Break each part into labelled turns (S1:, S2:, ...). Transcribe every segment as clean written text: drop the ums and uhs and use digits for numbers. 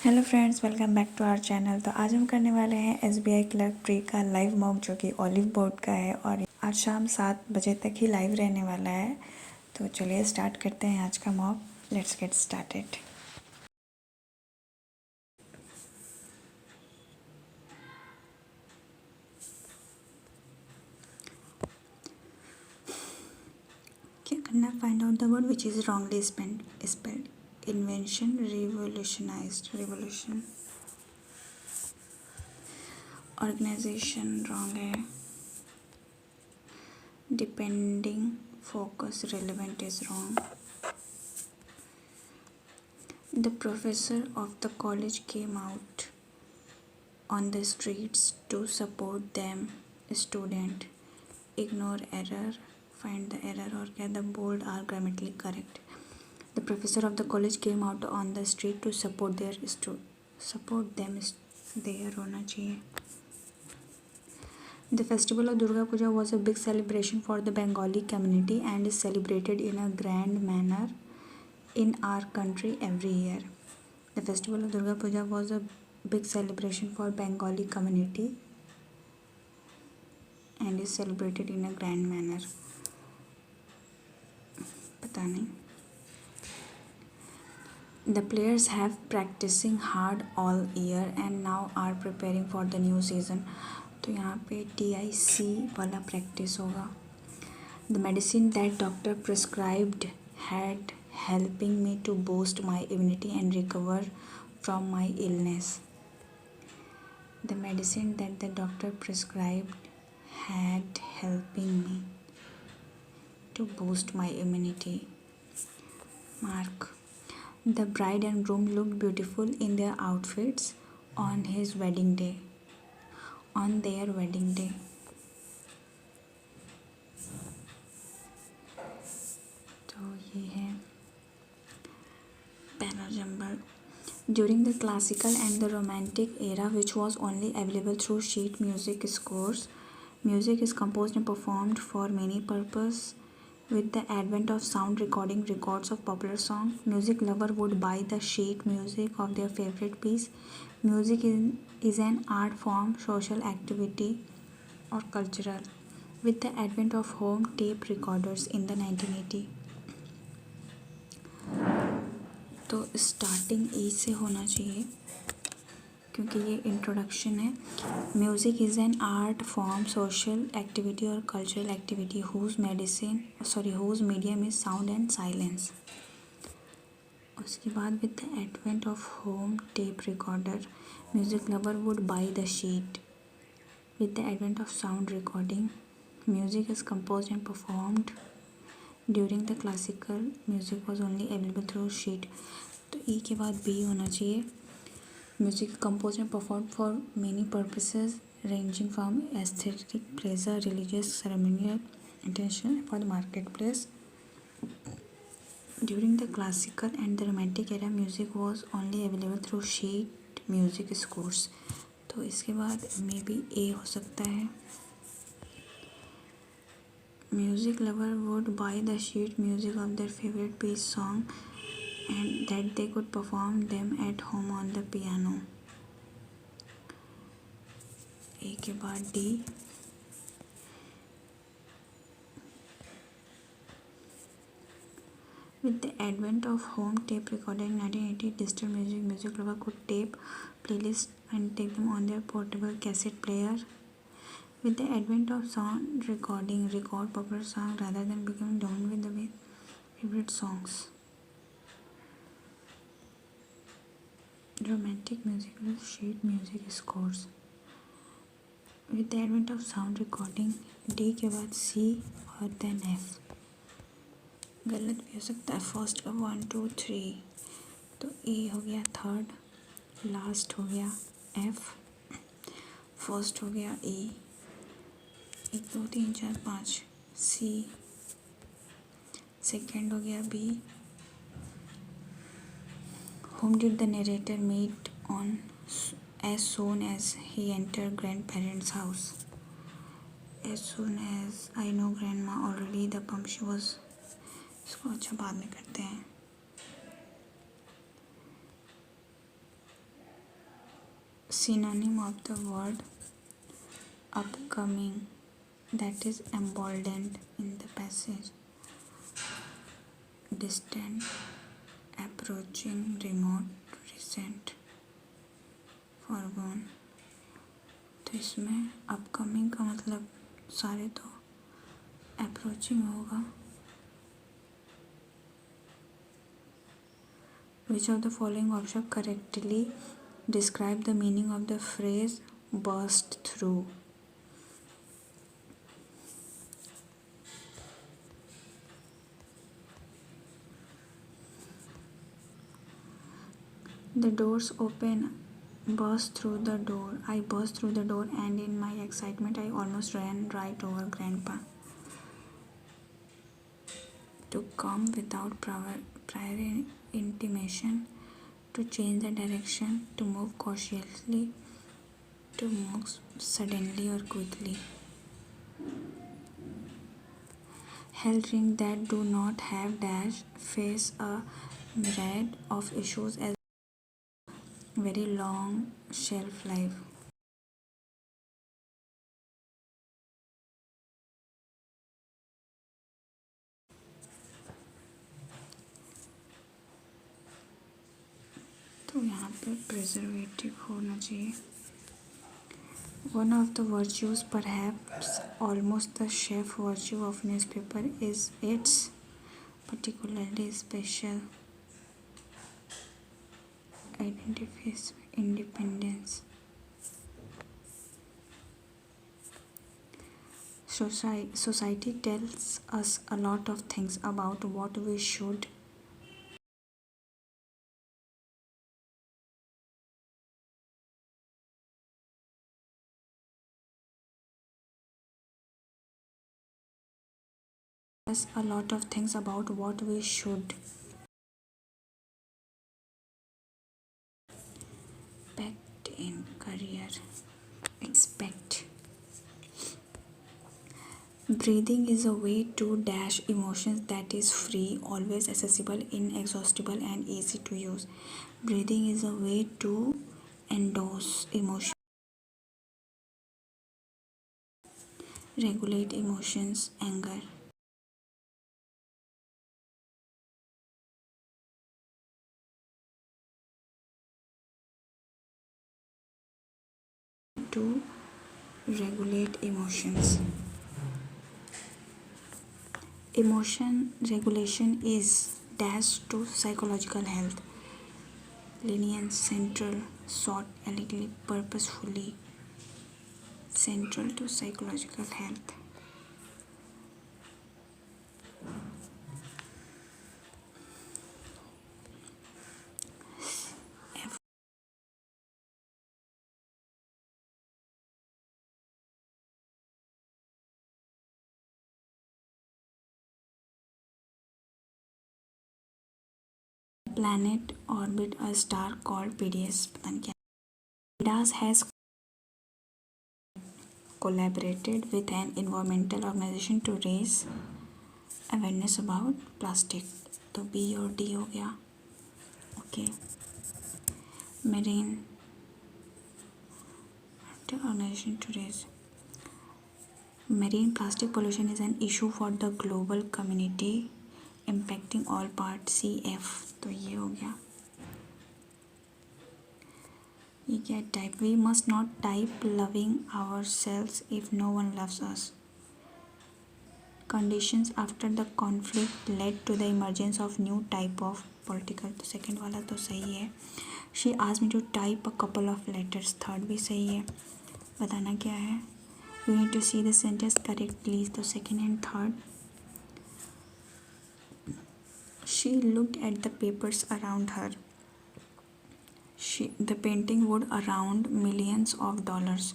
S1: Hello friends, welcome back to our channel. तो आज हम करने वाले हैं एसबीआई क्लर्क प्री का लाइव मॉक, जो कि ऑलिव बोर्ड का है और आज शाम 7 बजे तक ही लाइव रहने वाला है। तो चलिए स्टार्ट करते हैं आज का मॉक। Let's get started. क्या करना? Find out the word which is wrongly spelled. Invention, revolutionised, revolution. Organisation wrong है। Depending, focus, relevant is wrong. The professor of the college came out on the streets to support them. Student, ignore error, find the error or get the bold are grammatically correct. The professor of the college came out on the street to support them. There होना चाहिए. The festival of Durga Puja was a big celebration for the Bengali community and is celebrated in a grand manner in our country every year. The festival of Durga Puja was a big celebration for Bengali community and is celebrated in a grand manner. पता नहीं. The players have practicing hard all year and now are preparing for the new season. तो यहाँ पे TIC वाला practice होगा. The medicine that doctor prescribed had helping me to boost my immunity and recover from my illness. The medicine that the doctor prescribed had helping me to boost my immunity. Mark. The bride and groom looked beautiful in their outfits on his wedding day. On their wedding day. तो ये है para jumble. During the classical and the romantic era, which was only available through sheet music scores, music is composed and performed for many purposes. With the advent of sound recording records of popular songs, music lovers would buy the sheet music of their favorite piece. Music is an art form, social activity, or cultural. With the advent of home tape recorders in the 1980. तो starting ई से होना चाहिए क्योंकि ये introduction है. Music is an art form, social activity और cultural activity whose medium is sound and silence. उसके बाद with the advent of home tape recorder, music lover would buy the sheet. With the advent of sound recording, music is composed and performed during the classical music was only available through sheet. तो E के बाद B होना चाहिए. Music composed and performed for many purposes ranging from aesthetic pleasure, religious, ceremonial, intention for the marketplace. During the classical and the romantic era, music was only available through sheet music scores. तो इसके बाद may be ए हो सकता है. Music lover would buy the sheet music of their favorite piece song and that they could perform them at home on the piano. ए के बाद D. With the advent of home tape recorder in 1980, digital music lover could tape playlists and take them on their portable cassette player. With the advent of sound recording, record popular songs rather than becoming dominant with the favorite songs. Romantic music with sheet music scores. With the advent of sound recording, D के बाद C और then F. गलत भी हो सकता है. First का 1 2 3, तो ए हो गया थर्ड, लास्ट हो गया F, फर्स्ट हो गया E, 1 2 3 4 5 C, सेकेंड हो गया B. Whom did the narrator meet on as soon as he entered grandparents' house? As soon as I know grandma already the pump she was. इसको अच्छा बाद में करते हैं. synonym of the word upcoming, that is emboldened in the passage. Distant, approaching, remote, recent, foregone. तो इसमें upcoming का मतलब सारे तो अप्रोचिंग होगा. Which of the following options correctly describe the meaning of the phrase burst through? The doors open, burst through the door. I burst through the door and in my excitement I almost ran right over Grandpa. To come without prior intimation, to change the direction, to move cautiously, to move suddenly or quickly. Health drinks that do not have dash face a myriad of issues as very long shelf life. तो यहाँ पे preservative होना चाहिए. One of the virtues, perhaps almost the chief virtue of newspaper, is its particularly special identifies independence. Society tells us a lot of things about what we should us a lot of things about what we should expect in career. Expect. Breathing is a way to dash emotions that is free, always accessible, inexhaustible, and easy to use. Breathing is a way to endorse emotions, regulate emotions, anger. To regulate emotions. Emotion regulation is dash to psychological health. Lenient, central, sought, elegantly, purposefully, central to psychological health. Planet orbit a star called PDS. पता नहीं क्या. PDAS has collaborated with an environmental organization to raise awareness about plastic. तो B और D हो गया. Okay. Marine organization to raise. Marine plastic pollution is an issue for the global community impacting all parts. CF. तो ये हो गया. ये क्या type. We must not type loving ourselves if no one loves us. Conditions after the conflict led to the emergence of new type of political. तो second वाला तो सही है. She asked me to type a couple of letters. Third भी सही है. बताना क्या है. You need to see the sentence correct please. तो second and third. She looked at the papers around her. The painting would around millions of dollars.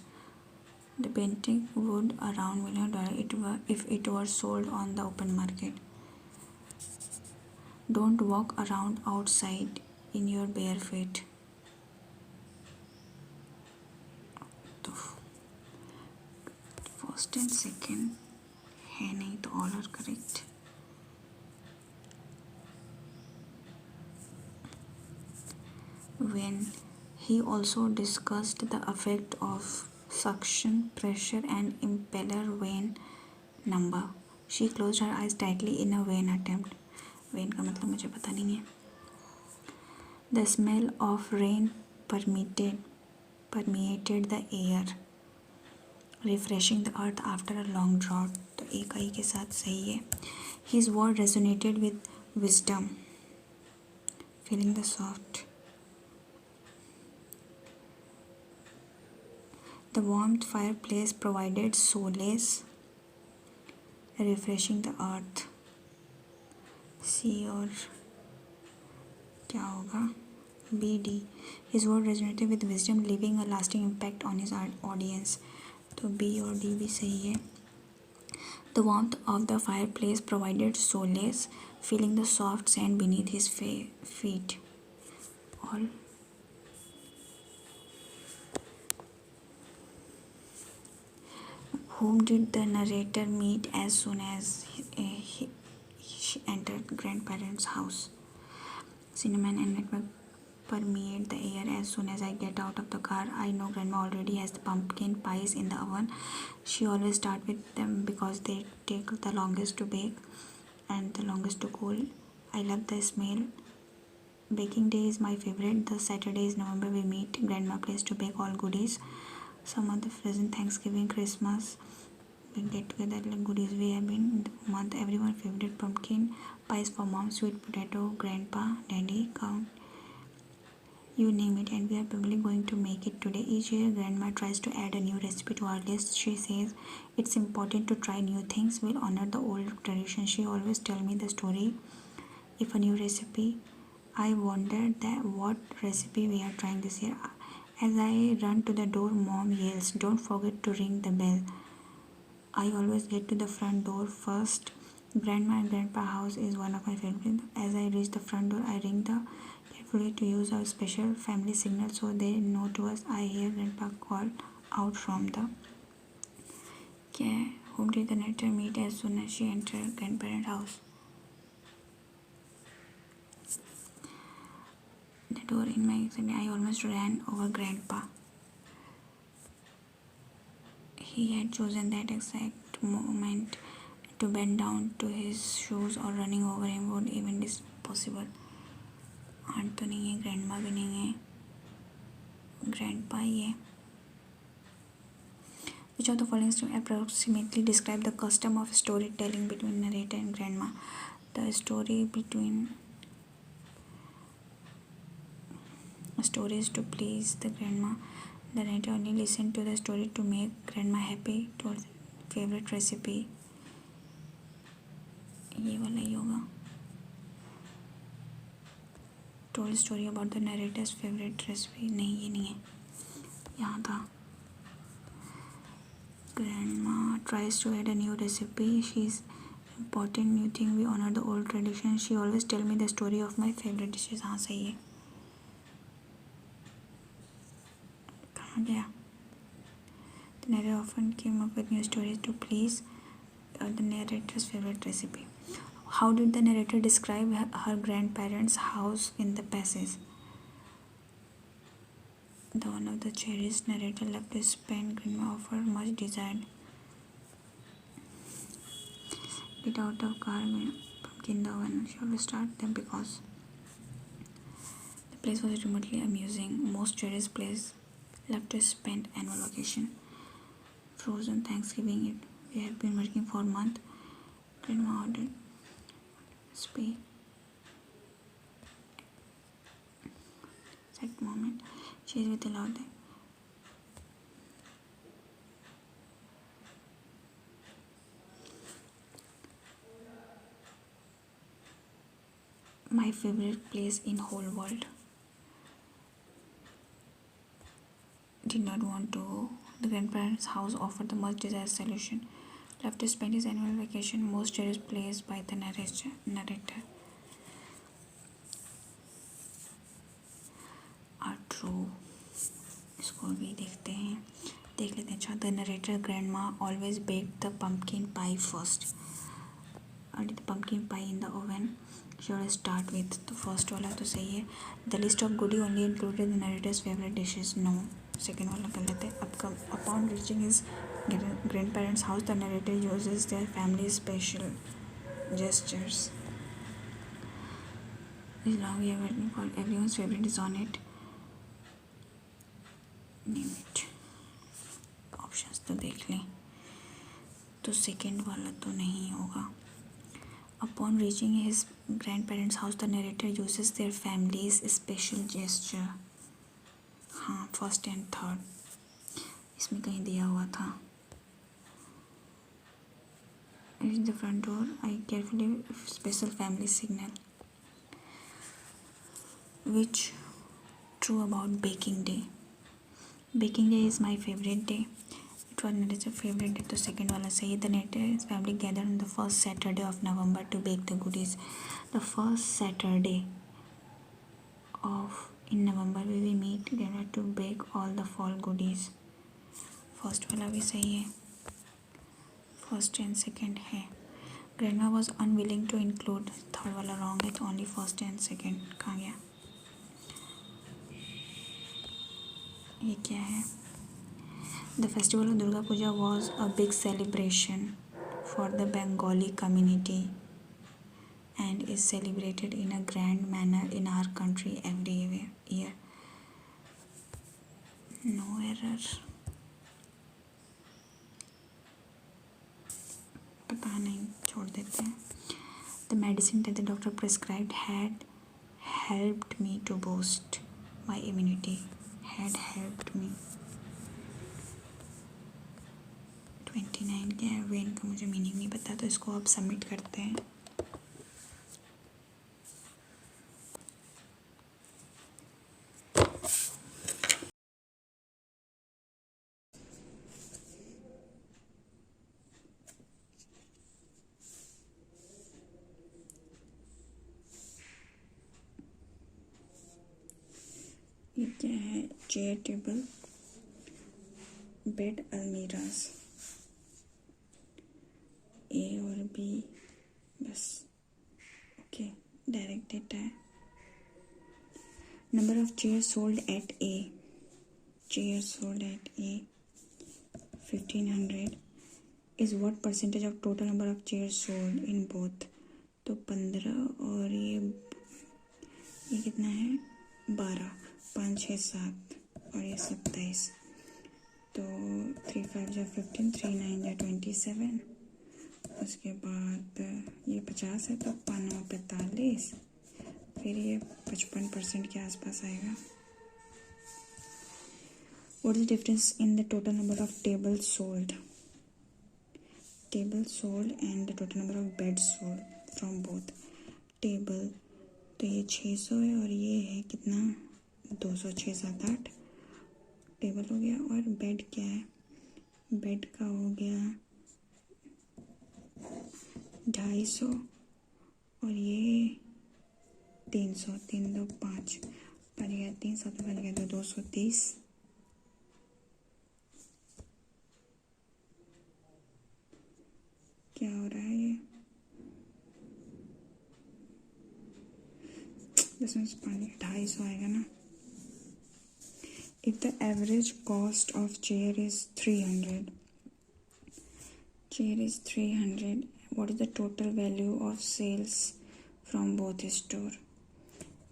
S1: The painting would around $1,000,000 if it were sold on the open market. Don't walk around outside in your bare feet. तो first and second है नहीं तो all are correct. When He also discussed the effect of suction pressure and impeller vein number. She closed her eyes tightly in a vain attempt. Vain का मतलब मुझे पता नहीं है. The smell of rain permeated the air, refreshing the earth after a long drought. तो एक आई के साथ सही है. His word resonated with wisdom, feeling the soft. The warm fireplace provided solace, refreshing the earth. C और क्या होगा? B D. His word resonated with wisdom, leaving a lasting impact on his audience. तो B और D भी सही है. The warmth of the fireplace provided solace, feeling the soft sand beneath his feet. All. Whom did the narrator meet as soon as she entered grandparents' house? Cinnamon and nutmeg permeate the air as soon as I get out of the car. I know grandma already has the pumpkin pies in the oven. She always starts with them because they take the longest to bake and the longest to cool. I love the smell. Baking day is my favorite. The Saturday is November. We meet grandma place to bake all goodies. Some of the present Thanksgiving, Christmas, we get together like goodies. We have been in the month. Everyone favorite pumpkin pies for mom, sweet potato, grandpa, daddy, count, you name it, and we are probably going to make it today. Each year grandma tries to add a new recipe to our list. She says it's important to try new things. We'll honor the old tradition. She always tell me the story if a new recipe. I wondered that what recipe we are trying this year. As I run to the door, mom yells, "Don't forget to ring the bell." I always get to the front door first. Grandma and grandpa house is one of my favorite. As I reach the front door, I ring the carefully to use our special family signal so they know to us. I hear grandpa call out from the whom did the narrator meet as soon as she entered grandparent house? The door in my exam, I almost ran over grandpa. He had chosen that exact moment to bend down to his shoes, or running over him would even be possible. Aunt तो नहीं है, grandma भी नहीं है, grandpa ही है. Which of the following statements approximately describe the custom of storytelling between narrator and grandma? The story is to please the grandma. The narrator only listened to the story to make grandma happy. Told favorite recipe. ये वाला ही होगा. Told story about the narrator's favorite recipe. नहीं, ये नहीं है, यहाँ था. Grandma tries to add a new recipe. She's important new thing. We honor the old tradition. She always tell me the story of my favorite dishes. हाँ सही है. कहाँ गया? The narrator often came up with new stories to please the narrator's favorite recipe. How did the narrator describe her grandparents' house in the passage? The one of the cherished narrator loved to spend grandma offered much desired. Get out of car, pumpkin the oven. She always start them because the place was remotely amusing. Most cherished place loved to spend annual vacation. Frozen Thanksgiving. We have been working for a month. Grandma ordered speak. Exact moment. She is with a loud. My favorite place in whole world. Did not want to go. The grandparents' house offered the much desired solution. Loved to spend his annual vacation. Most cherished place by the narrator. Are true. इसको भी देखते हैं, देख लेते हैं. अच्छा, the narrator grandma always baked the pumpkin pie first. Did the pumpkin pie in the oven. Should start with, तो first वाला तो सही है। The list of goodie only included the narrator's favourite dishes, no, second वाला गलत है। Upon reaching his grandparents house the narrator uses their family special gestures. This long we are waiting for everyone's favorite is on it. Name it. Options तो देख लें, तो second वाला तो नहीं होगा। Upon reaching his grandparents' house, the narrator uses their family's special gesture. हाँ, first and third इसमें कहीं दिया हुआ था। Reach the front door, I carefully special family signal. Which true about baking day? Baking day is my favorite day. It was narrator's favorite day, तो second वाला सही है। The narrator's family gathered on the first Saturday of November to bake the goodies. The first Saturday of in November we will meet together to bake all the fall goodies. First वाला भी सही है, first and second है। Grandma was unwilling to include, third वाला wrong है, तो only first and second. कहाँ गया ये, क्या है? The festival of Durga Puja was a big celebration for the Bengali community and is celebrated in a grand manner in our country every year. No error. पता नहीं, छोड़ देते हैं। The medicine that the doctor prescribed had helped me to boost my immunity. Had helped me. 29 क्या है? When का मुझे meaning नहीं पता, तो इसको आप सबमिट करते हैं। ये क्या है? Chair, table, bed, almirahs. A और बी बस, ओके, डायरेक्ट डेटा है। Number of chairs sold at A, chairs sold at A 1500 is what percentage of total number of chairs sold in both, तो 15 और ये कितना है? 12, 5 6 7 और ये 27, तो 3 5 जा 15, 3 9 जा 27, उसके बाद ये 50 है, तो 5 9 45, फिर ये 55% के आसपास आएगा। What is the difference in the total number of tables sold? Tables sold and the total number of beds sold from both. Table तो ये 600 है और ये है कितना? 200, 6 7 8 टेबल हो गया। और बेड क्या है? बेड का हो गया 250 और ये 300, 3 2 5 बच गया 3, 7 बच गया तो 230। क्या हो रहा है ये? इसमें 250 आएगा ना। If the average cost of chair is 300, what is the total value of sales from both store?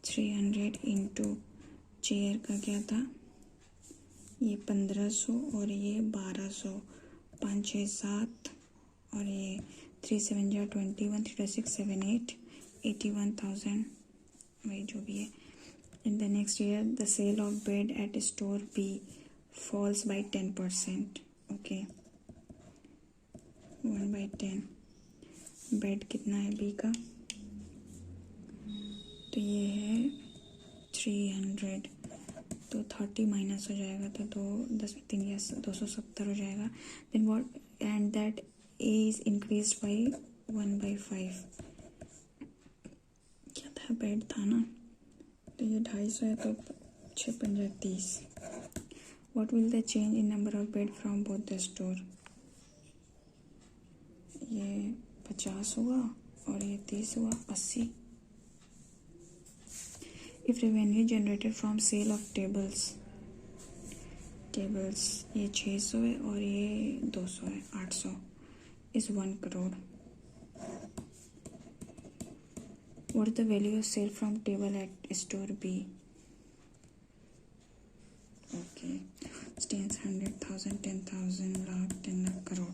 S1: 300 into chair का क्या था? ये 1500 और ये 1200, 5 6 7 और ये 3 7 जा 21, 3 6 7 8, 81,000, वही जो भी है। In the next year, the sale of bed at store B falls by 10%. Okay. 1/10. Bed कितना है बी का? तो ये है 300, तो 30 माइनस हो जाएगा, तो 10 में 3 270 हो जाएगा। Then what? And that A is increased by 1/5. क्या था? बेड था ना, तो ये 250 है, तो 6 5 30। What will the change in number of bed from both the store? ये 50 हुआ और ये 30 हुआ, 80। If revenue generated from sale of tables ये 600 है और ये 200 है, 800 is 1 crore. What is the value of sale from table at store B? Okay, stands 100,000, 10,000, lakh, 10 lakh, crore.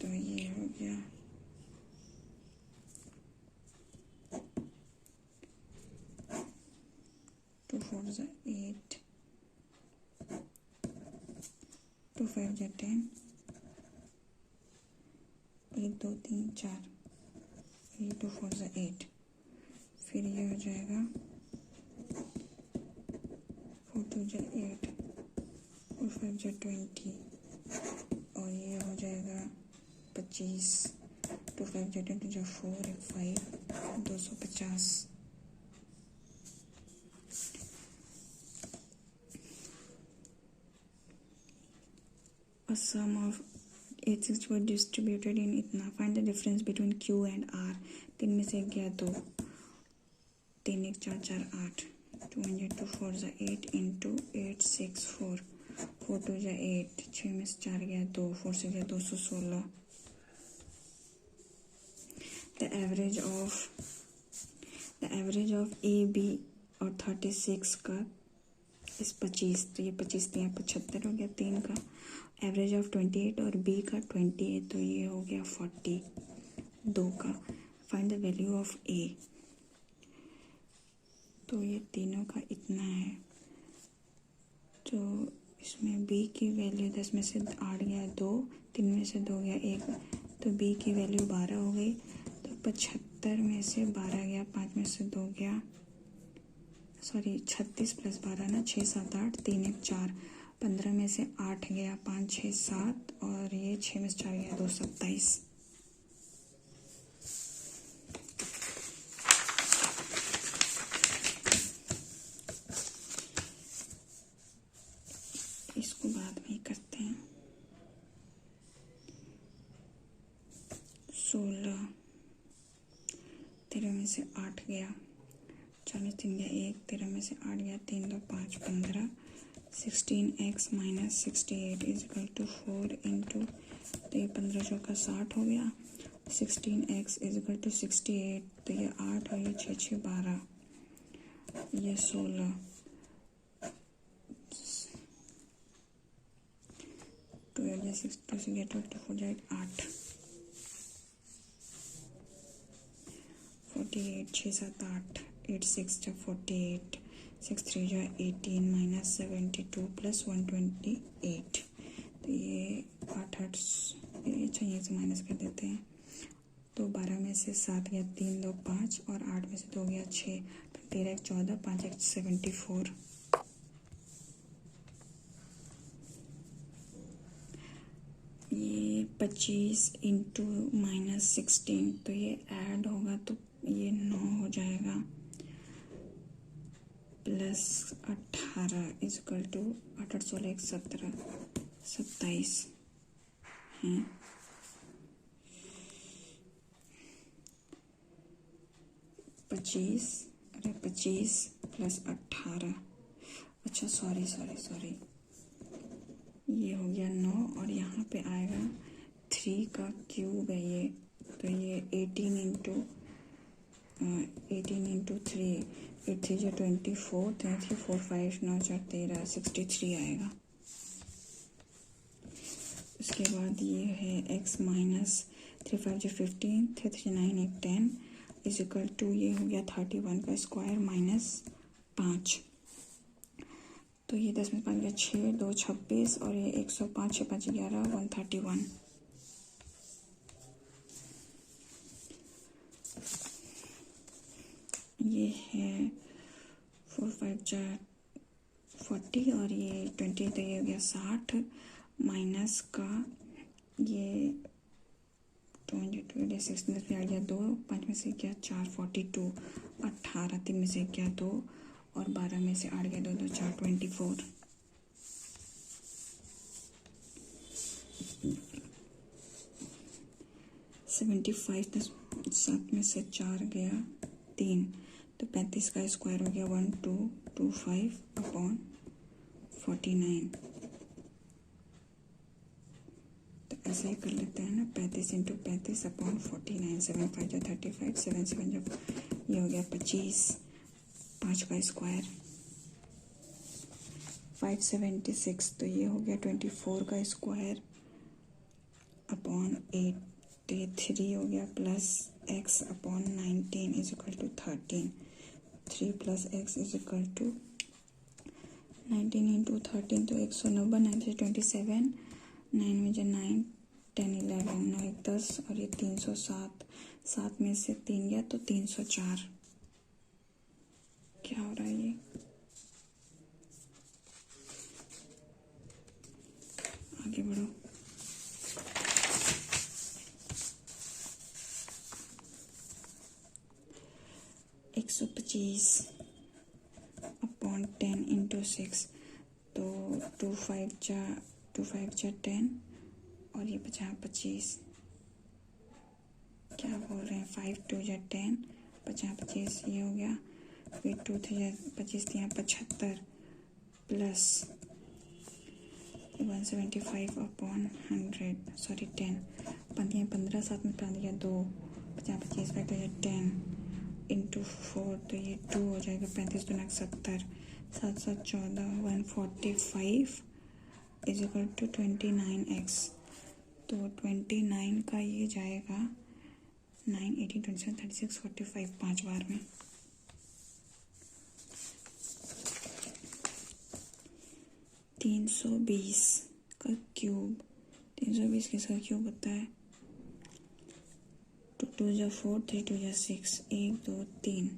S1: तो ये हो गया 2 4 is 8, 2 5 is 10, 1 2 3 4, ये 2 4 is 8. फिर ये हो जाएगा 4 2 is 8, 4 5 is 20 और ये हो जाएगा 25. 2 5 is 10 is 4, 5, 250. A sum of 8 were distributed in इतना. Find the difference between Q and R. 3 में से गया 2, 3 1 4 4 8, 200 2 4 is 8 into 8 6 4, 4 2 is 8, 6 में से 4 गया 2, 4 से गया 216. The average of A, B और 36 का इस 25, तो ये 25 तो यहाँ 75 हो गया 3 का. एवरेज ऑफ 28 और B का 28, तो ये हो गया 40 2 का. Find the value of A. तो ये तीनों का इतना है, तो इसमें B की वैल्यू 10 में से 8 गया 2, 3 में से 2 गया 1, तो B की वैल्यू 12 हो गई. तो 75 में से 12 गया, 5 में से 2 गया, 36 प्लस 12 ना 6 7 8, 3 1 4, 15 में से 8 गया, 5 6 7 और ये 6 में से 4 गया 2 27. इसको बाद में ही करते हैं. 16, 13 में से 8 गया, 4 में 3 गया 1, 13 में से 8 गया 3 2 5 15. 16x minus 68 is equal to 4 into, तो ये 15 चौका 60 हो गया. 16x इज इक्वल टू 68, तो ये 8 और ये 6 6 12, ये 16. तो ये 6 2 से गया 24 जाए 8, 48 6 7 8, 8 6 जब 48, 6 3 जो 18 माइनस 72 प्लस 128, तो ये 8 8 चाहिए से माइनस कर देते हैं. तो 12 में से 7 गया 3 2 5 और 8 में से 2 गया 6, 13 1 14, 5 1 74. ये 25 इंटू माइनस 16, तो ये ऐड होगा तो ये 9 हो जाएगा, प्लस 18 इज इक्वल टू 8 16 1 17 27 हैं. 25 प्लस 18, अच्छा सॉरी ये हो गया 9 और यहाँ पे आएगा 3 का क्यूब है ये, तो ये 18 इंटू 3, 8 3 जो 24, 3 3 4 5 9 4 13 63 आएगा. उसके बाद ये है x माइनस 3 5 जो 15, 3 3 9 1 10 इज इक्वल टू, ये हो गया 31 का स्क्वायर माइनस 5, तो ये 10 में 5 गया 6 2 26 और ये 105 6 5 11 131. ये है 4 5 4 40 और ये 20, तो ये हो गया 60 माइनस का ये 2 6 में आ गया 2, 5 में से गया 4 42, 18 3 में से गया 2 और 12 में से 8 गया 2 2 4 24. $75 7 में से 4 गया 3, तो 35 का स्क्वायर हो गया 1225/49। तो ऐसे ही कर लेते हैं ना, 35 × 35/49, 7 5 जो 35, 7 7 जो ये हो गया 25, 5 का स्क्वायर 576। तो ये हो गया 24 का स्क्वायर अपॉन 8। तो ये 3 हो गया plus x/19 is equal to 13। 3 + x is equal to 19 × 13 तो 190, 9 से 27, 9 में जो 9, 10 11, 9 10 और ये 307, 7 में से 3 गया तो 304। क्या हो रहा है ये? आगे बढ़ो। एक 125/10 × 6 तो 2 5 जा 10 और ये बचा 25। क्या बोल रहे हैं? 5 2 जा 10, 25 ये हो गया। फिर 2 3 जा 25 यहाँ 75 प्लस 175/100 सॉरी 10 15 7 में 5 दिया 2 25 5 2 10 × 4 तो ये 2 हो जाएगा। 35 2 70 7 7 14 145 इज इक्वल टू 29x। तो 29 का ये जाएगा 9 18 27 36 45 5 बार में। तीन सौ बीस का क्यूब 320 किसका क्यूब होता है? 2 2 जा 4 3 2 जा 6 1 2 3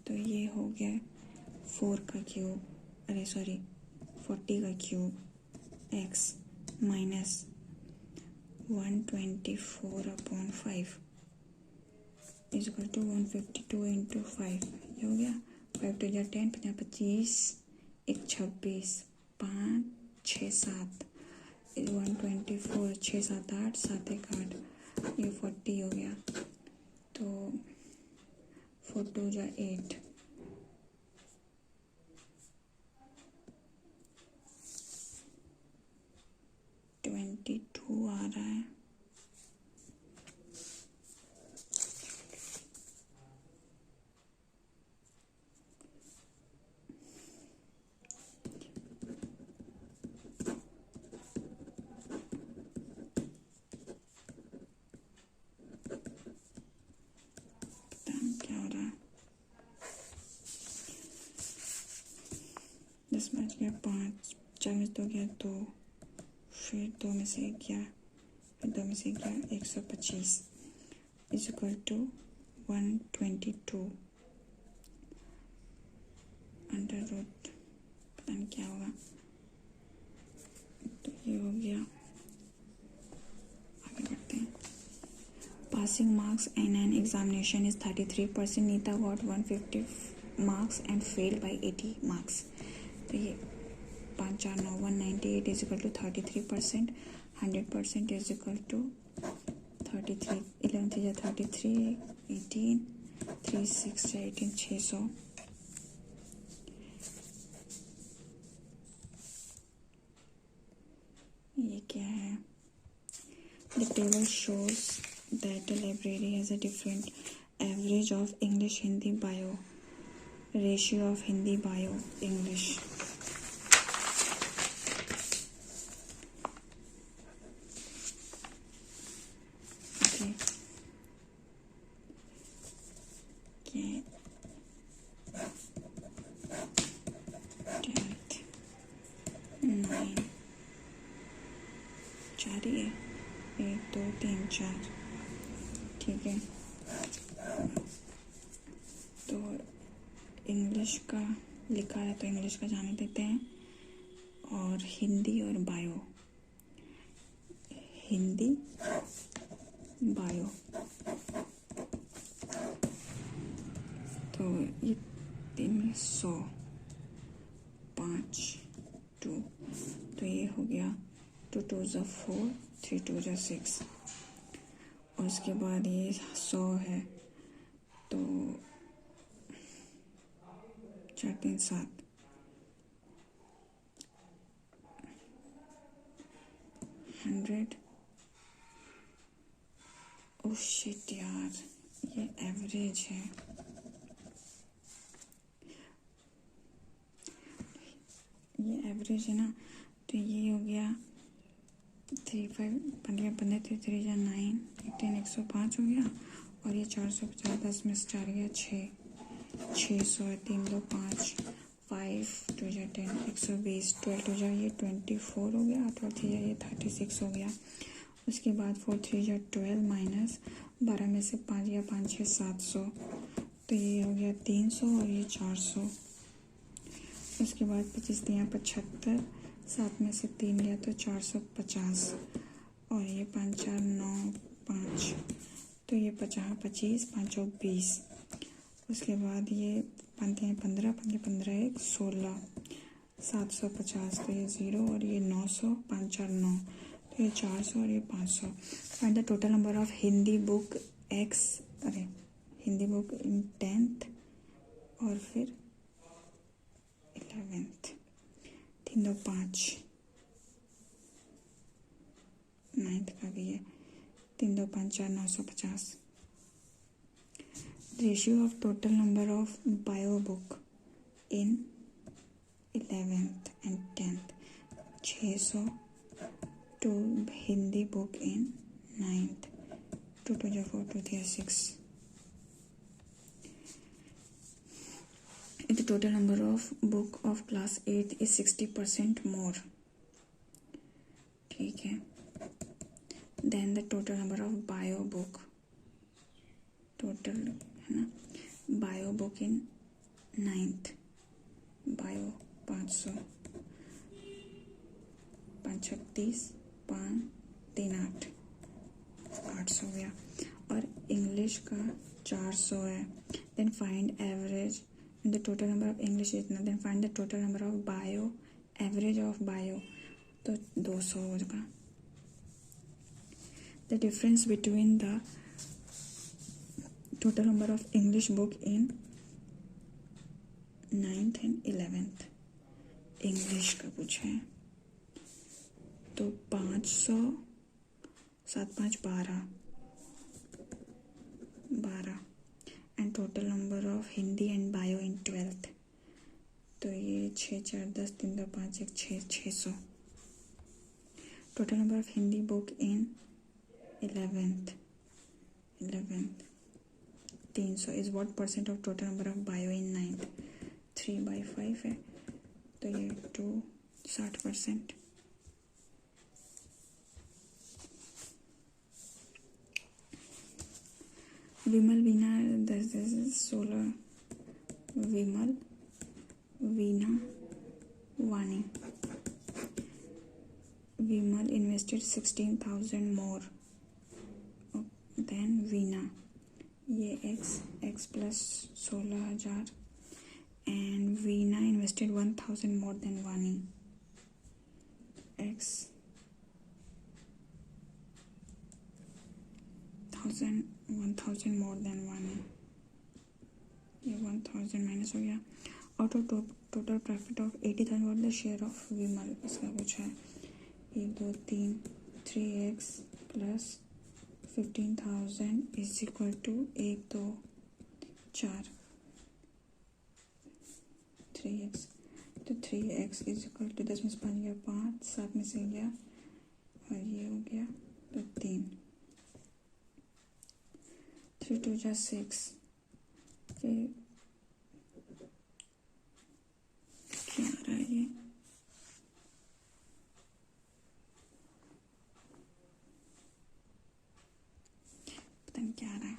S1: तो ये हो गया 4 का क्यूब, अरे सॉरी 40 का cube x minus 124/5 is equal to 152 × 5। ये हो गया 5 2 जा 10 25 1 26 5 6 7 124 6 7 8 7 1 8 ये 40 हो गया। तो 4 2 जा 8 22 आ रहा है। पता नहीं क्या हो रहा है। 10 बज गया 5 4 में 2 गया 2 फिर 2 में से 1 गया फिर 2 में से 1 गया 125 is equal to 122 under root पता नहीं क्या होगा। तो ये हो गया। आगे बढ़ते हैं। Passing marks in an examination is 33%। Neeta got 150 marks and failed by 80 marks. तो ये 5 4 9 198 is equal to 33%। 100% is equal to 33 11 3 जा 33 18 3 6 जा 18 600। ये क्या है? The table shows that a library has a different average of English Hindi bio ratio of Hindi bio English. Okay. 9 4 ही है 1 2 3 4 ठीक है। तो इंग्लिश का लिखा है तो इंग्लिश का जाने देते हैं और हिंदी और बायो हिंदी बायो तो ये 300 5 2 तो ये हो गया 2 2 जा 4 3 2 जा 6 और उसके बाद ये 100 है तो 4 3 7 100। ओह शिट यार, ये एवरेज है। ये एवरेज है ना, तो ये हो गया 3 5 15 15 3 3 जा 9 10 105 हो गया। और ये 450 10 में से 4 गया 600 है। 3 2 5 5 2 जा 10 120 12 2 जा ये 24 हो गया। 12 3 जा ये 36 हो गया। उसके बाद 4 3 जा 12 माइनस 12 में से 5 गया 5 6 700, तो ये हो गया 300 और ये 400। उसके बाद 25 3 75, 7 में से 3 गया तो 450 और ये 5 4 9 5, तो ये 50 25 5 20। उसके बाद ये 5 15 15 15 1 16 750, तो ये 0 और ये 900 5 4 9, तो ये 400 और ये 500। Find the total number of Hindi book Hindi book in 10th और फिर 11th। 3 2 5 9th का भी है। 3 2 5 4 950। Ratio of total number of bio book in 11th and 10th 600 to Hindi book in 9th 2 2 जा 4 2 3 6। The total number of book of class 8 is 60% more. ठीक है। Then the total number of bio book, total है ना, bio book in 9th, bio 500 5 36 5 3 8 800 हो गया। और English का 400 है। Then find average the total number of English is इतना। Then find the total number of bio, average of bio, तो 200 होगा। The difference between the total number of English book in 9th and 11th, English का पूछा है तो 500 7 5 12 and total number of Hindi and bio in 12th, तो ये 6 4 10 3 2 5 1 6 600। Total number of Hindi book in 11th 300 is what percent of total number of bio in 9th। 3/5 है तो ये 2 60%। विमल Veena 10 16 Vimal Veena Vani. Vimal invested 16,000 more than Veena, ये x plus 16,000 and Veena invested 1,000 more than Vani. x 1,000 more than Vani, ये 1,000 minus हो गया। Out of total profit of 80,000 what the share of Vimal, इसका पूछा है। 1 2 3 3x plus 15,000 is equal to 1 2 4 3x, तो 3x इज इक्वल टू 10 में से 5 गया 5 7 में से गया और ये हो गया तो 3 3 2 जा 6। फिर क्या आ रहा है ये, पता नहीं क्या आ रहा है।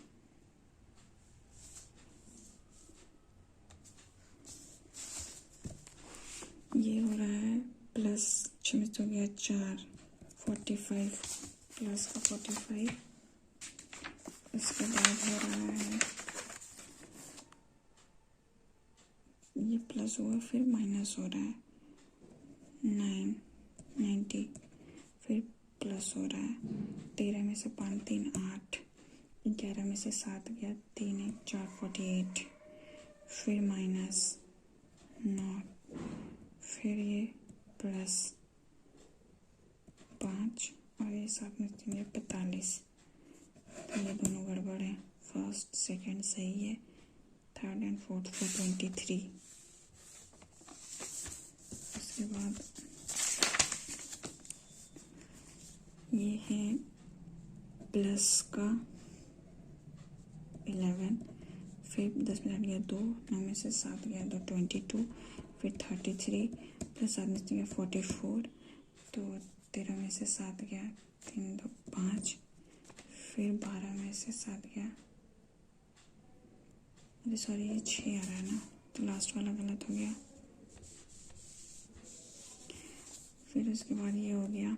S1: ये हो रहा है प्लस 6 में तो गया 4 45 प्लस का 45। इसके बाद हो रहा है ये प्लस हुआ फिर माइनस हो रहा है 90, फिर प्लस हो रहा है 13 में से 5 3 8, 11 में से 7 गया 3 1 4 48, फिर माइनस नॉट, फिर ये प्लस 5 और ये साथ में 45। तो ये दोनों गड़बड़ है। फर्स्ट सेकंड सही है, थर्ड एंड फोर्थ को 23। उसके बाद ये है प्लस का 11, फिर 10 में गया 2, 9 में से 7 गया 2, 22, फिर 33 प्लस 7 में से गया 44, तो 13 में से 7 गया 3 2 5, फिर 12 में से 7 गया, अरे सॉरी ये 6 आ रहा है ना, तो लास्ट वाला गलत हो गया। फिर उसके बाद ये हो गया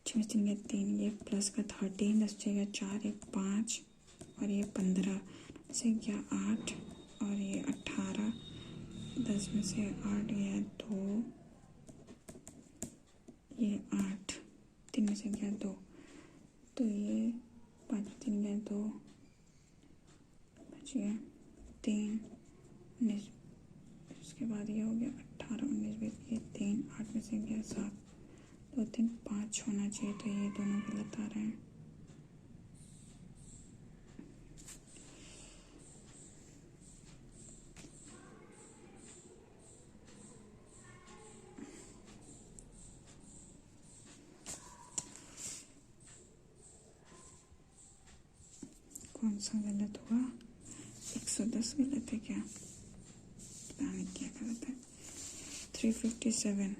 S1: 6 में 3 गया 3, ये प्लस का 13, 10 में गया 4, ये 5 और ये 15 से गया 8 और ये 18, 10 में से 8 गया 2, ये 8, 3 में से गया 2, तो ये 5 में 3 गया 2, बच गया 3, 19, उसके बाद ये हो गया 18, 19, 20, ये 3, 8 में से गया 7, 2 3 5 होना चाहिए, तो ये दोनों गलत आ रहे हैं। कौन सा गलत हुआ? 110 गलत है क्या? पता नहीं क्या गलत है। 357,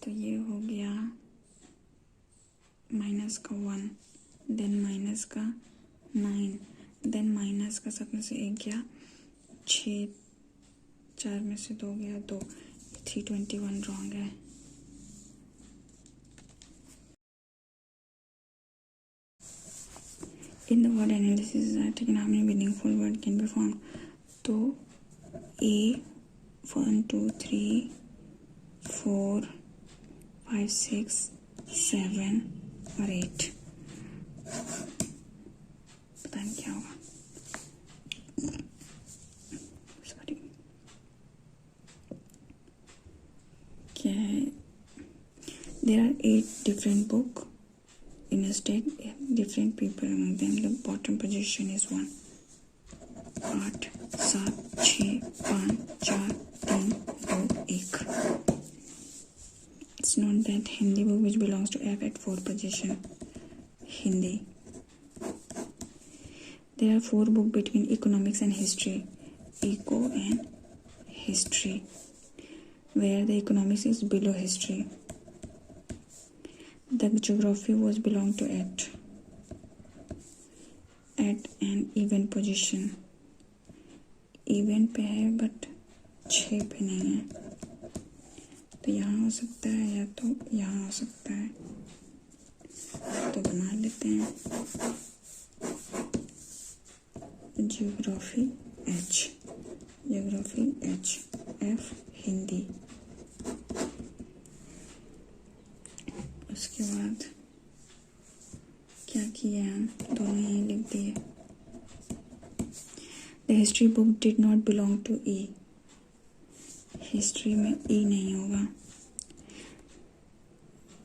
S1: तो ये हो गया माइनस का 1, देन माइनस का 9, देन माइनस का 7 में से 1 गया 6, 4 में से 2 गया 2, 321 रॉन्ग है। In the word analysis that how many meaningful word can be formed? तो A 1 2 3 4 5 6 7 और 8, पता नहीं क्या होगा, सॉरी क्या है। There are 8 different books in a state, different people among them. The bottom position is 1, 8 7 6 5 4 3 2 1. It's not that Hindi book which belongs to F at 4th position. Hindi. There are 4 books between economics and history. Eco and history, where the economics is below history. The geography was belong to at an even position. Even पे है but 6 पे नहीं है, तो यहाँ हो सकता है या तो यहाँ हो सकता है, तो बना लेते हैं geography H, geography H, F Hindi. उसके बाद क्या किए हम, दोनों यहीं लिख दिए। The history book did not belong to E, history में E नहीं होगा।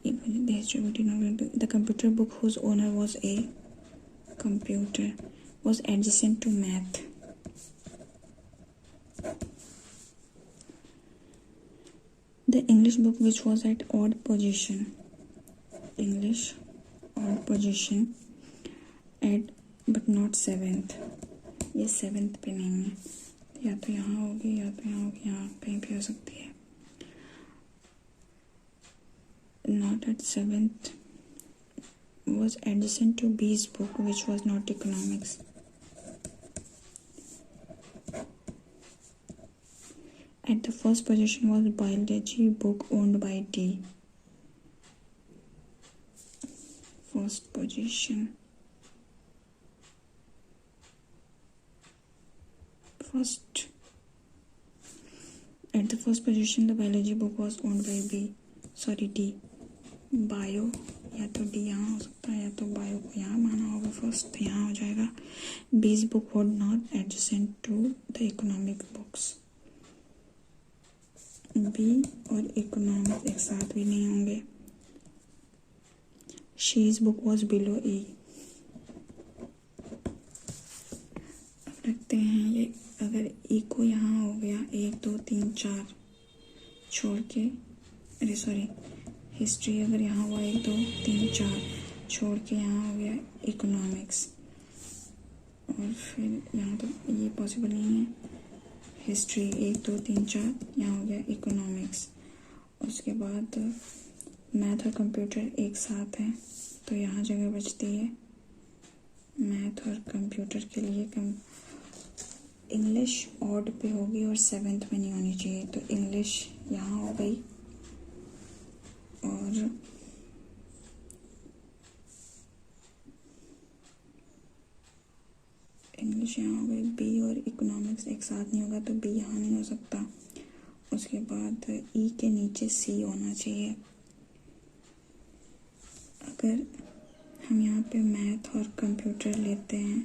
S1: The history book did not belong to the computer book whose owner was A computer was adjacent to math. The English book which was at odd position, English odd position at but not 7th, ये 7th पे नहीं है, या तो यहाँ होगी या तो यहाँ होगी, यहाँ कहीं भी हो सकती है। Not at 7th was adjacent to B's book which was not economics. At the first position was biology book owned by D. First position. First. At the first position, the biology book was owned by B. Sorry, D. Bio या तो D यहाँ हो सकता है या तो bio को यहाँ माना होगा फर्स्ट, तो यहाँ हो जाएगा। B's book was not adjacent to the economic books. B और इकोनॉमिक्स एक साथ भी नहीं होंगे। She's book was below E. अब रखते हैं ये, अगर ई को यहाँ हो गया 1 2 3 4 छोड़ के, अरे सॉरी, हिस्ट्री अगर यहाँ हुआ 1 2 3 4 छोड़ के यहाँ हो गया इकोनॉमिक्स, और फिर यहाँ तो ये पॉसिबल नहीं है। हिस्ट्री 1 2 3 4 यहाँ हो गया इकोनॉमिक्स। उसके बाद मैथ और कंप्यूटर एक साथ हैं, तो यहाँ जगह बचती है मैथ और कंप्यूटर के लिए। इंग्लिश ऑड पे होगी और 7th में नहीं होनी चाहिए, तो इंग्लिश यहाँ हो गई और इंग्लिश यहाँ हो गई। बी और इकोनॉमिक्स एक साथ नहीं होगा, तो बी यहाँ नहीं हो सकता। उसके बाद ई के नीचे सी होना चाहिए। अगर हम यहाँ पे मैथ और कंप्यूटर लेते हैं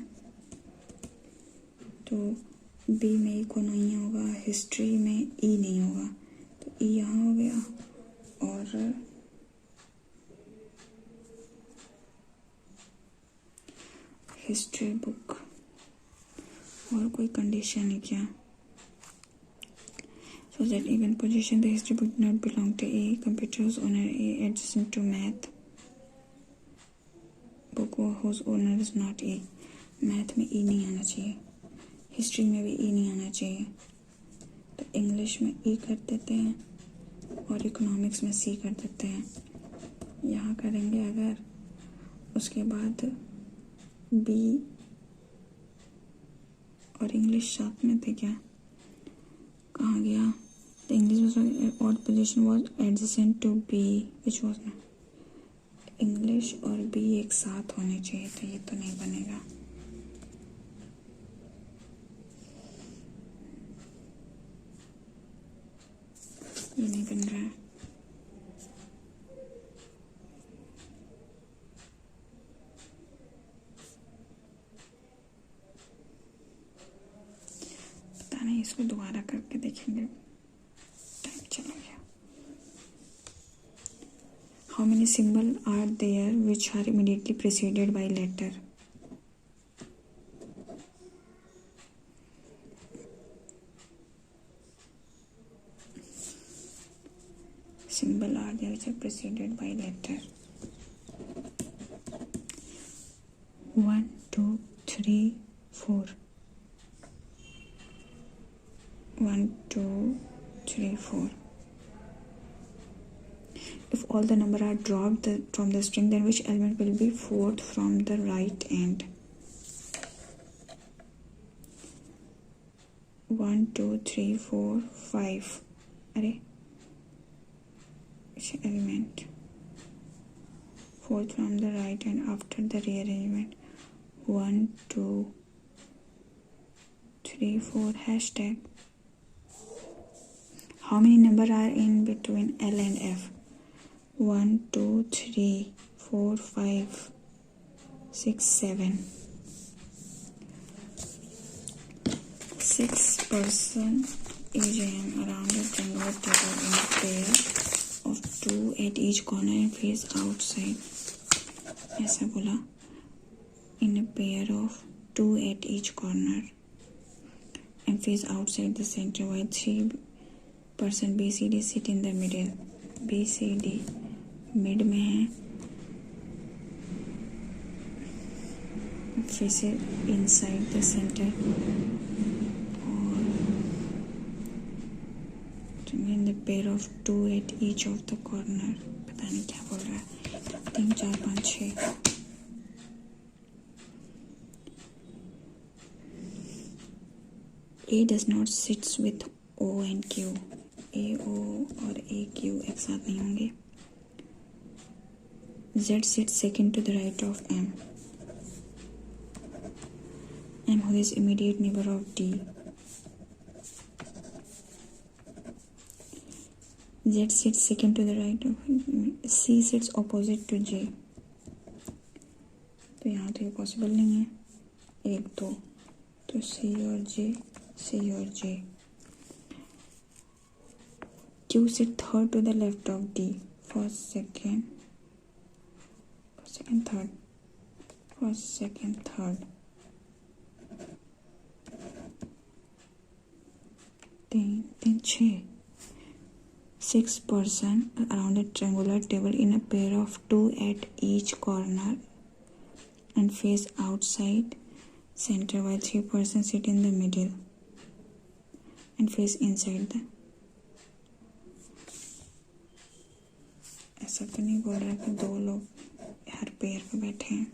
S1: तो बी में ई को नहीं होगा, हिस्ट्री में ई नहीं होगा, तो ई यहाँ हो गया। और हिस्ट्री बुक, और कोई कंडीशन है क्या? So that even position the history book not belong to A, computer's owner A adjacent to math book whose owner is not A। Math में ई नहीं आना चाहिए, हिस्ट्री में भी ई नहीं आना चाहिए, तो इंग्लिश में ई कर देते हैं और इकोनॉमिक्स में सी कर देते हैं। यहाँ करेंगे अगर, उसके बाद बी और इंग्लिश साथ में थे क्या, कहाँ गया? The English was odd position was adjacent to B, which was not। English और बी एक साथ होने चाहिए, तो ये तो नहीं बनेगा। ये नहीं बन रहा है। पता नहीं, इसको दोबारा करके देखेंगे, टाइम चला गया। How many symbols are there which are immediately preceded by letter? Symbol are there which are preceded by letter. 1 2 3 4 1 2 3 4। If all the numbers are dropped from the string, then which element will be fourth from the right end? 1 2 3 4 5। अरे which element fourth from the right end after the rearrangement? 1 2 3 4 hashtag। How many numbers are in between L and F? 1 2 3 4 5 6 7। 6 persons AJM around a triangular table in a pair of 2 at each corner and face outside। ऐसा बोला, in a pair of 2 at each corner and face outside the center, while 3 persons BCD sit in the middle। BCD mid में है, faces inside the center, और in the pair of 2 at each of the corner। पता नहीं क्या बोल रहा है। 3 4 5 6। A does not sits with O and Q। A O और A Q एक साथ नहीं होंगे। Z sits second to the right of M। M who is immediate neighbor of D। Z sits second to the right of C sits opposite to J। तो यहाँ तो ये possible नहीं है, 1 2, तो C और J, C और J। Q sit third to the left of D. First, second, third. First, second, third. तीन 6. 6 person around a triangular table in a pair of 2 at each corner and face outside center, while 3 persons sit in the middle and face inside the. ऐसा तो नहीं बोल रहा कि 2 लोग हर pair पे बैठे हैं.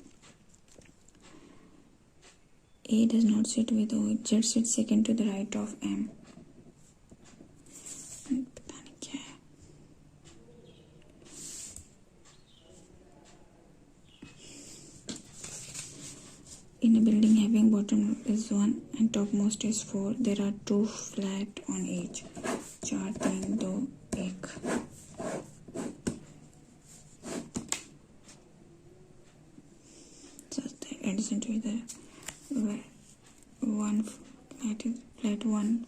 S1: A does not sit with O. Z sits second to the right of M. पता नहीं क्या है. In a building having bottom is 1 and topmost is 4, there are 2 flat on each. 4 3 2 1. Such that adjacent to the one flat 1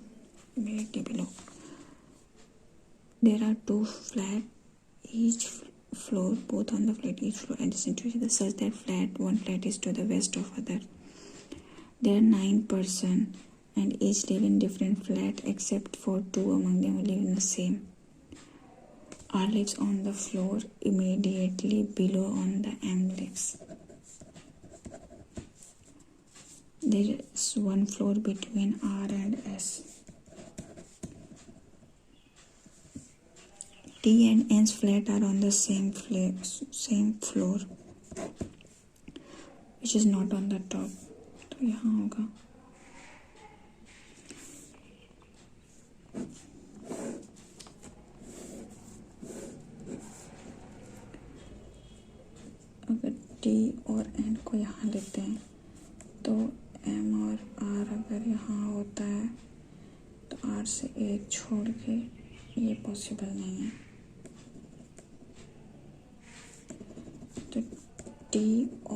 S1: directly below. There are 2 flat each floor, both on the flat each floor adjacent to each other, such that one flat is to the west of other. There are 9 persons and each live in different flat except for 2 among them who live in the same. R lives on the floor immediately below on the M lives. There is 1 floor between R and S. T and N's flat are on the same floor, which is not on the top. तो यहाँ होगा. अगर T और N को यहाँ लेते हैं तो M और R अगर यहाँ होता है तो R से 1 छोड़ के ये पॉसिबल नहीं है. तो T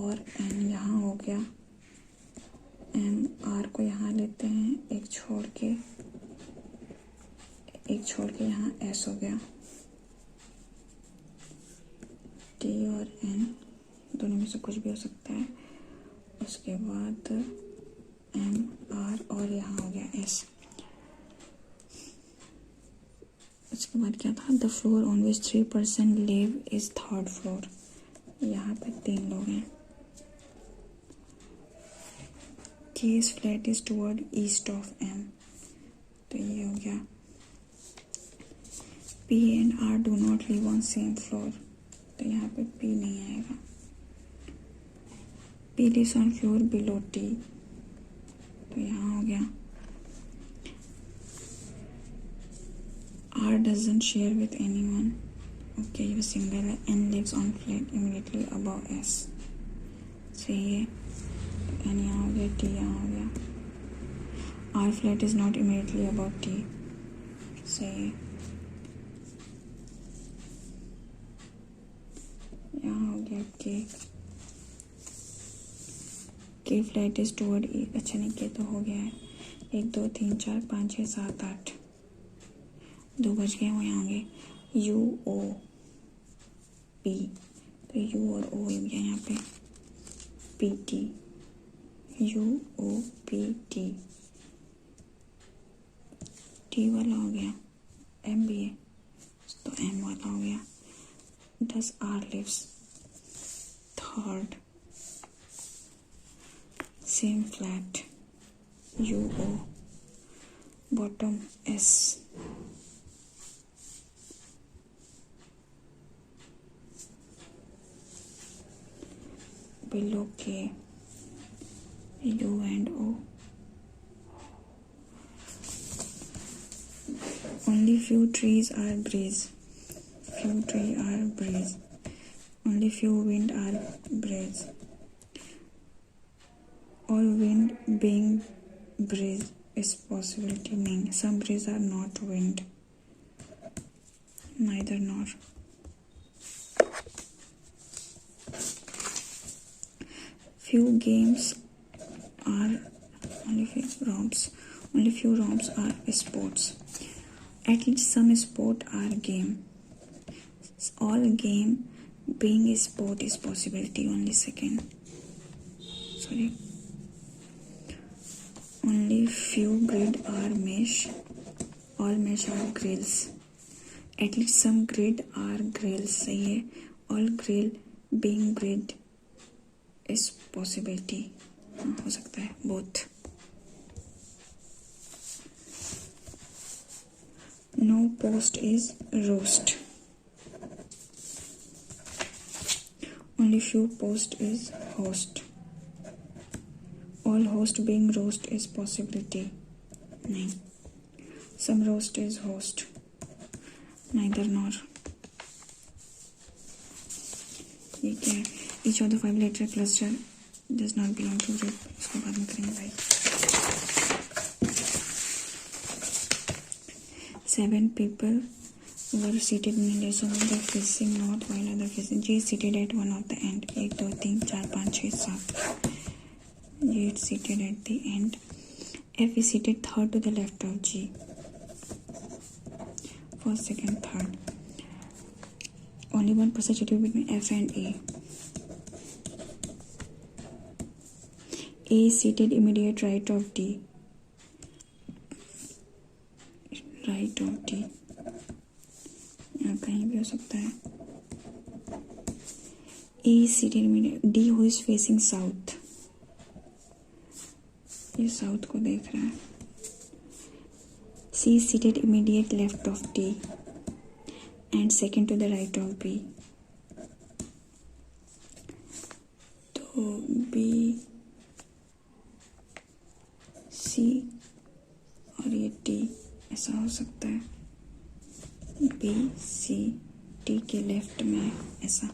S1: और N यहाँ हो गया. M R को यहाँ लेते हैं, एक छोड़ के यहाँ S हो गया. T और N दोनों में से कुछ भी हो सकता है. उसके बाद M R और यहाँ हो गया S. उसके बाद क्या था? The floor on which 3 person live is 3rd floor. यहाँ पे 3 लोग हैं. K's flat is toward east of M. तो ये हो गया. P and R do not live on same floor. तो यहाँ पे P नहीं आएगा. P lives on floor below T. तो यहाँ हो गया. R doesn't share with anyone. Okay, ये सिंगल है. N lives on flat immediately above S. सही है. N यहाँ हो गया, T यहाँ हो गया. R flat is not immediately above T. सही है. यहाँ हो गया K. K flat is toward E. अच्छा नहीं, K तो हो गया है. 1 2 3 4 5 6 7 8. 2 बच गए, वो यहाँ होंगे. U O P. तो U और O हो गया यहाँ पे. P T. U O P T. T वाला हो गया. M भी है तो M वाला हो गया. Thus R lives 3rd. Same flat. U O. Bottom S. Below K. U and O. Only few trees are breeze. Only few wind are breeze. All wind being breeze is possibility mean. Some breeze are not wind. Neither nor. Few games are only few romps are sports. At least some sport are game. All game being a sport is possibility. Only second. Sorry. Only few grid are mesh. All mesh are grills. At least some grid are grills. सही है. All grill being grid is possibility. हो सकता है both. No post is roast. Only few post is host. All host being roast is possibility. नहीं. Some roast is host. Neither nor. ये क्या है? Each of the 5 letter cluster does not belong to group. इसको बाद में करेंगे भाई. 7 people were seated in a line. Some of them facing north while other facing. G is seated at one of the end. 1 2 3 4 5 6 7. G is seated at the end. F is seated third to the left of G. First, second, third. Only one person seated between F and A. A is seated immediate right of D. Right of D. यहाँ कहीं भी हो सकता है. A is seated immediate. D who is facing south. ये south को देख रहा है. C is seated immediate left of D and second to the right of B. तो B, C और ये D ऐसा हो सकता है. B, C, D के लेफ्ट में ऐसा.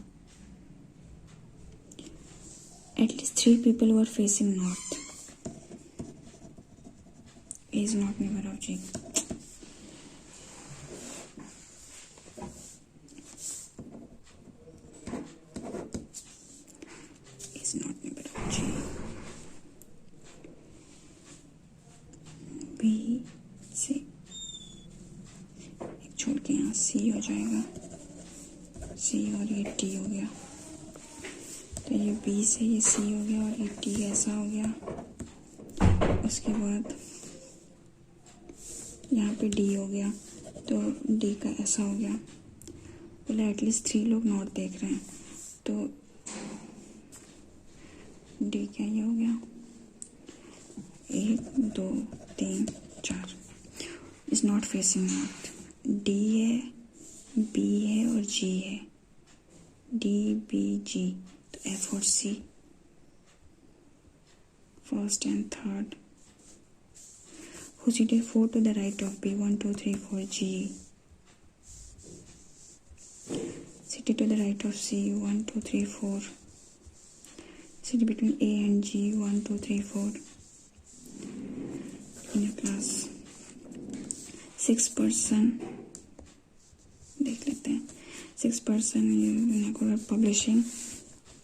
S1: At least 3 people were facing north. A is not neighbor of G. Is not neighbor of G. B, C. एक छोड़ के यहाँ C हो जाएगा. C और ये D हो गया. तो ये B से ये C हो गया और ये D ऐसा हो गया. उसके बाद यहाँ पे D हो गया तो D का ऐसा हो गया. बोला एटलीस्ट 3 लोग नॉर्थ देख रहे हैं तो D क्या ये हो गया. 1 2 3 4 is not facing north. D है, B है और G है. D B G तो F और C first and third. Who seated 4 to the right of B? 1 2 3 4 G. Seated to the right of C. 1 2 3 4. Seated between A and G. 1 2 3 4. In a class. 6 person. देख लेते हैं. 6 person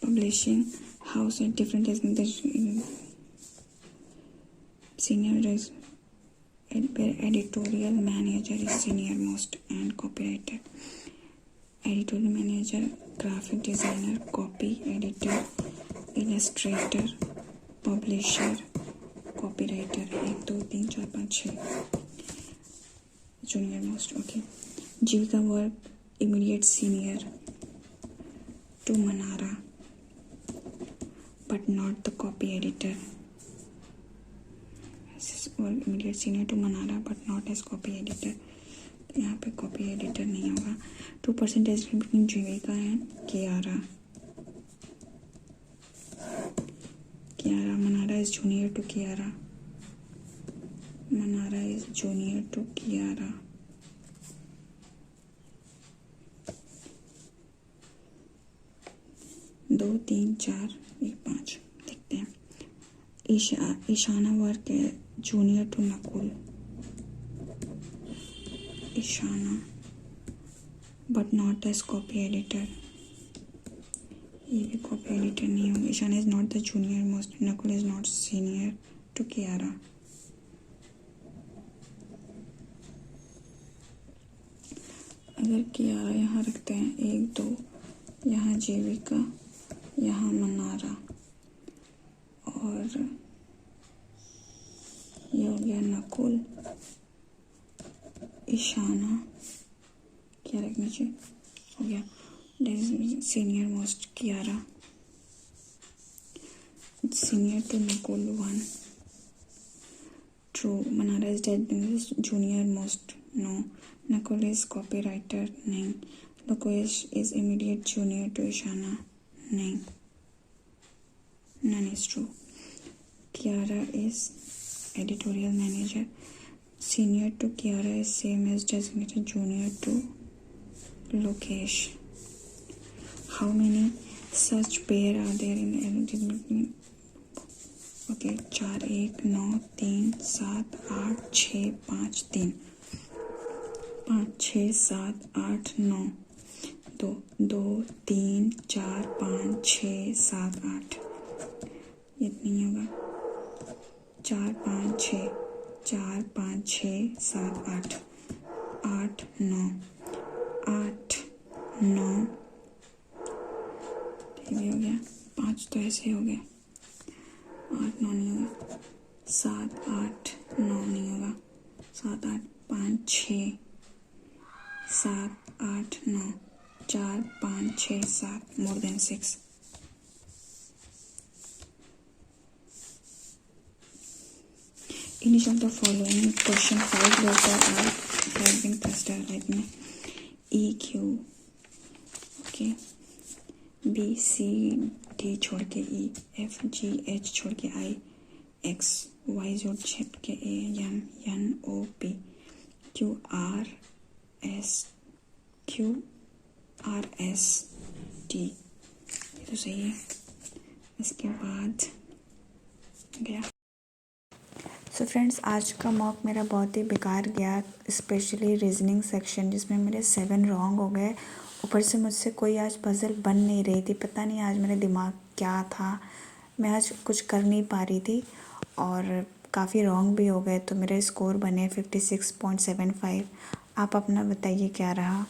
S1: publishing house at different senior editorial manager is senior most and copywriter. Editorial manager, graphic designer, copy editor, illustrator, publisher, copywriter. 1 2 3 4 5 6 junior most. Okay. Jivika work immediate senior to Manara but not the copy editor. और immediate senior to Manara but not as copy editor. तो यहाँ पे copy editor नहीं होगा. 2% between Jeevika and Kiara. Manara is junior to Kiara. Manara is junior to Kiara. दो 3 4 1 5 देखते हैं. Ishana work है junior to Nakul. Ishana but not as copy editor. ये भी कॉपी एडिटर नहीं होगा. Ishana is not the junior most. Nakul is not senior to Kiara. अगर कियारा यहाँ रखते हैं 1 2, यहाँ जीविका, यहाँ मनारा, और ये हो गया नकुल, ईशाना, क्या रखना चाहिए, हो गया senior most Kiara, senior to Nakul 1. True. Manara is dead. Junior most. No. Nakul is copywriter. नहीं. Lokesh is immediate junior to Ishana. नहीं. None is true. Kiara is editorial manager. Senior to Kiara is same as designated junior to Lokesh. How many such pair are there in eligibility? Okay 4 1 9 3 7 8 6 5 3 5 6 7 8 9 2 2 3 4 5 6 7 8 ये नहीं होगा 4 5 6 4 5 6 7 8 8 9 8 9 ये भी हो गया 5 तो ऐसे हो गया 8 9 नहीं होगा 7 8 9 नहीं होगा 7 8 5 6 7 8 9 4 5 6 7 more than 6. In each of the following question 5 letters have been clustered like में E Q, okay, B C D छोड़ के E, F G H छोड़ के I, X Y Z छोड़ के A, M N O P, Q R S T. ये तो सही है. इसके बाद गया. सो फ्रेंड्स, आज का मॉक मेरा बहुत ही बेकार गया, स्पेशली रीजनिंग सेक्शन जिसमें मेरे 7 रॉन्ग हो गए. ऊपर से मुझसे कोई आज पज़ल बन नहीं रही थी. पता नहीं आज मेरे दिमाग क्या था, मैं आज कुछ कर नहीं पा रही थी और काफ़ी रॉन्ग भी हो गए. तो मेरे स्कोर बने 56.75. आप अपना बताइए क्या रहा.